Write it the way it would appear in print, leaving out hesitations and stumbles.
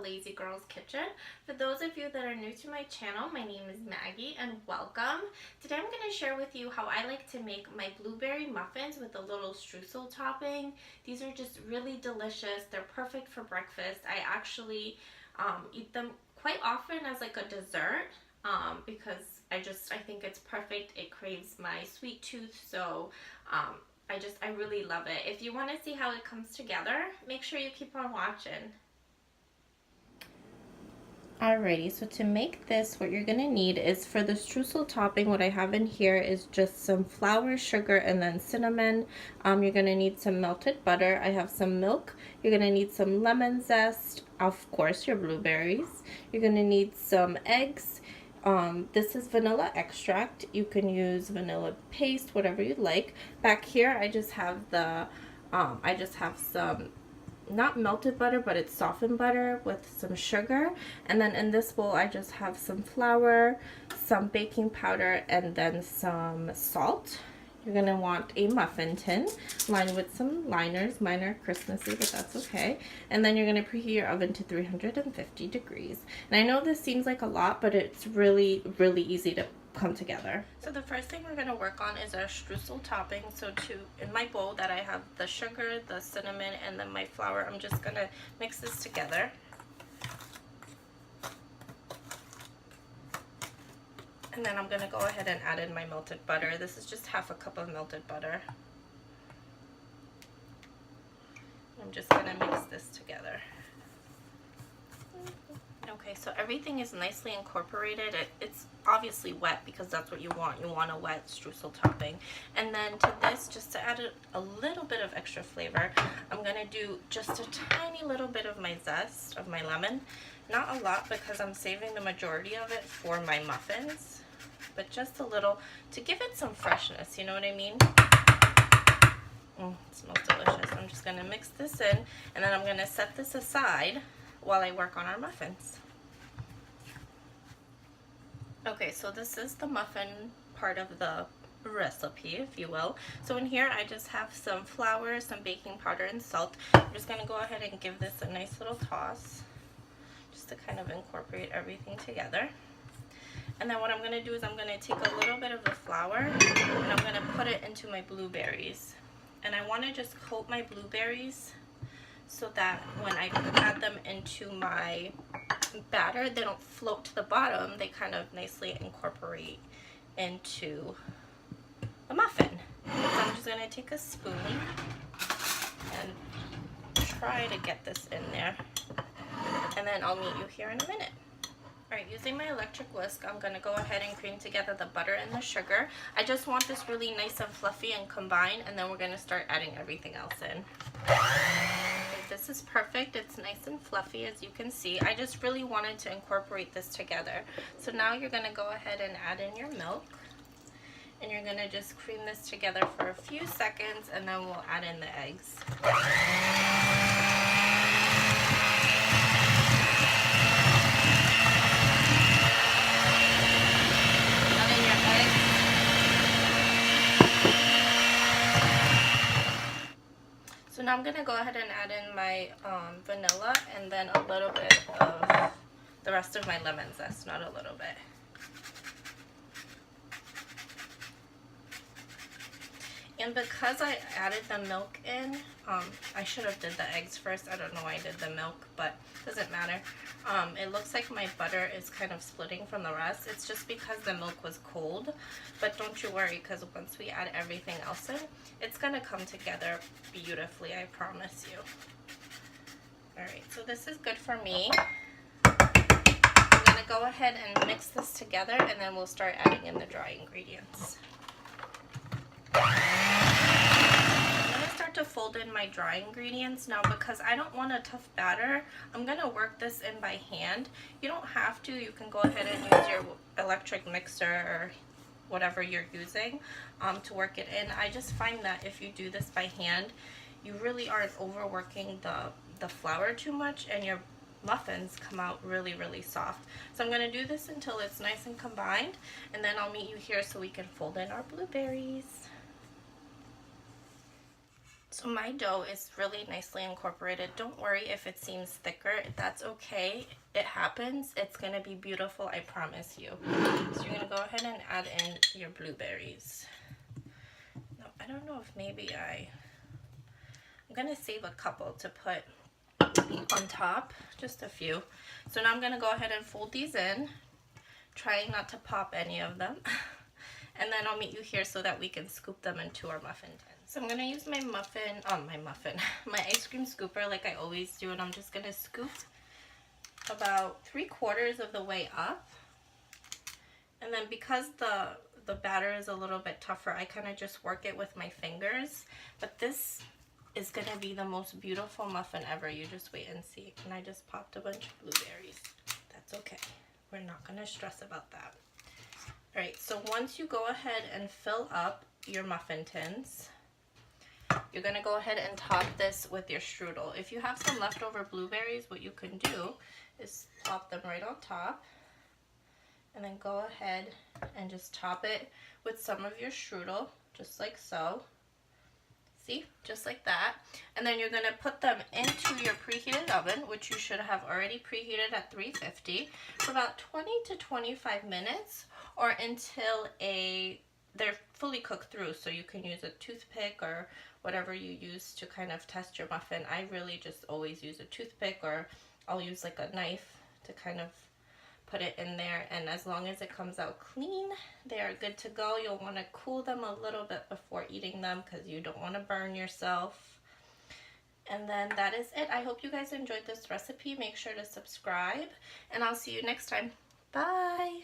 Lazy Girl's Kitchen. For those of you that are new to my channel, my name is Maggie and welcome. Today I'm going to share with you how I like to make my blueberry muffins with a little streusel topping. These are just really delicious. They're perfect for breakfast. I actually eat them quite often as like a dessert because I think it's perfect. It craves my sweet tooth, so I really love it. If you want to see how it comes together, make sure you keep on watching. Alrighty, so to make this, what you're going to need is for the streusel topping, what I have in here is just some flour, sugar, and then cinnamon. You're going to need some melted butter. I have some milk. You're going to need some lemon zest, of course, your blueberries. You're going to need some eggs. This is vanilla extract. You can use vanilla paste, whatever you like. Back here, I just have some not melted butter, but it's softened butter with some sugar. And then in this bowl, I just have some flour, some baking powder, and then some salt. You're gonna want a muffin tin lined with some liners. Mine are Christmassy, but that's okay. And then you're gonna preheat your oven to 350 degrees. And I know this seems like a lot, but it's really, really easy to come together. So the first thing we're going to work on is our streusel topping. So in my bowl that I have the sugar, the cinnamon, and then my flour, I'm just going to mix this together. And then I'm going to go ahead and add in my melted butter. This is just half a cup of melted butter. I'm just going to mix this together. Okay, so everything is nicely incorporated. It's obviously wet because that's what you want. You want a wet streusel topping. And then to this, just to add a little bit of extra flavor, I'm going to do just a tiny little bit of my zest, of my lemon. Not a lot because I'm saving the majority of it for my muffins, but just a little to give it some freshness, you know what I mean? It smells delicious. I'm just going to mix this in, and then I'm going to set this aside while I work on our muffins. Okay, so this is the muffin part of the recipe, if you will. So in here I just have some flour, some baking powder, and salt. I'm just going to go ahead and give this a nice little toss just to kind of incorporate everything together. And then what I'm going to do is I'm going to take a little bit of the flour and I'm going to put it into my blueberries. And I want to just coat my blueberries so that when I add them into my batter, they don't float to the bottom. They kind of nicely incorporate into the muffin. So I'm just going to take a spoon and try to get this in there. And then I'll meet you here in a minute. Alright, using my electric whisk, I'm going to go ahead and cream together the butter and the sugar. I just want this really nice and fluffy and combined, and then we're going to start adding everything else in. This is perfect. It's nice and fluffy, as you can see. I just really wanted to incorporate this together. So now you're going to go ahead and add in your milk. And you're going to just cream this together for a few seconds, and then we'll add in the eggs. So now I'm going to go ahead and add in my vanilla and then a little bit of the rest of my lemon zest, not a little bit. And because I added the milk in, I should have did the eggs first. I don't know why I did the milk, but it doesn't matter. It looks like my butter is kind of splitting from the rest. It's just because the milk was cold. But don't you worry, because once we add everything else in, it's going to come together beautifully, I promise you. Alright, so this is good for me. I'm going to go ahead and mix this together, and then we'll start adding in the dry ingredients. To fold in my dry ingredients now because I don't want a tough batter. I'm going to work this in by hand. You don't have to. You can go ahead and use your electric mixer or whatever you're using to work it in. I just find that if you do this by hand, you really aren't overworking the flour too much, and your muffins come out really, really soft. So I'm going to do this until it's nice and combined, and then I'll meet you here so we can fold in our blueberries. So my dough is really nicely incorporated. Don't worry if it seems thicker. That's okay. It happens. It's going to be beautiful, I promise you. So you're going to go ahead and add in your blueberries. Now, I don't know if maybe I'm going to save a couple to put on top, just a few. So now I'm going to go ahead and fold these in, trying not to pop any of them. And then I'll meet you here so that we can scoop them into our muffin tin. So I'm going to use my my ice cream scooper like I always do, and I'm just going to scoop about 3/4 of the way up. And then because the batter is a little bit tougher, I kind of just work it with my fingers. But this is going to be the most beautiful muffin ever. You just wait and see. And I just popped a bunch of blueberries. That's okay. We're not going to stress about that. Alright, so once you go ahead and fill up your muffin tins, you're going to go ahead and top this with your strudel. If you have some leftover blueberries, what you can do is pop them right on top. And then go ahead and just top it with some of your strudel, just like so. See? Just like that. And then you're going to put them into your preheated oven, which you should have already preheated at 350 for about 20 to 25 minutes, or until they're fully cooked through. So you can use a toothpick or whatever you use to kind of test your muffin. I really just always use a toothpick, or I'll use like a knife to kind of put it in there, and as long as it comes out clean, they are good to go. You'll want to cool them a little bit before eating them because you don't want to burn yourself. And then that is it. I hope you guys enjoyed this recipe. Make sure to subscribe, and I'll see you next time. Bye!